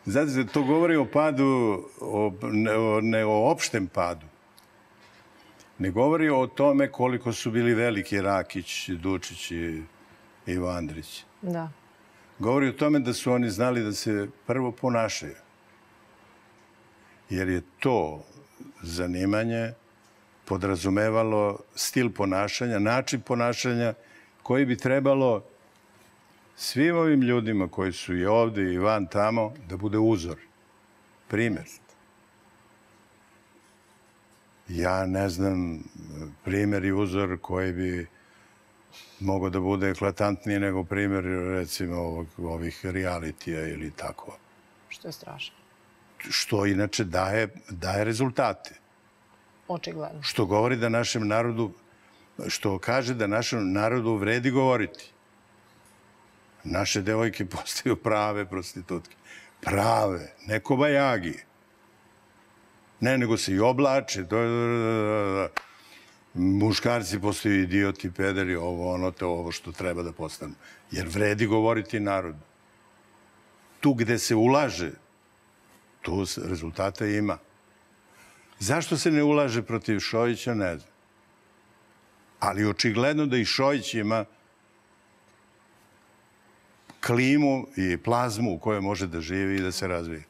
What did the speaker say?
Znate, to govori o padu, ne o opštem padu. Ne govori o tome koliko su bili veliki Rakić, Dučić i Ivo Andrić. Da. Govori o tome da su oni znali da se prvo ponašaju. Jer je to zanimanje podrazumevalo stil ponašanja, način ponašanja koji bi trebalo svim ovim ljudima koji su i ovde i van tamo da bude uzor, primjer. Ja ne znam primjer i uzor koji bi mogao da bude eklatantniji nego primjer, recimo, ovih realitija ili tako. Što je strašno. Što inače daje rezultate. Očigledno. Što govori da našem narodu, što kaže da našem narodu vredi govoriti. Naše devojke postaju prave prostitutke. Prave, ne kobajagi. Ne, nego se i oblače. Muškarci postaju idioti, pederi, ovo što treba da postanu. Jer vredi govoriti narodu. Tu gde se ulaže, tu rezultata ima. Zašto se ne ulaže protiv Šojića, ne znam. Ali očigledno da i Šojić ima klimu i plazmu u kojoj može da živi i da se razvije.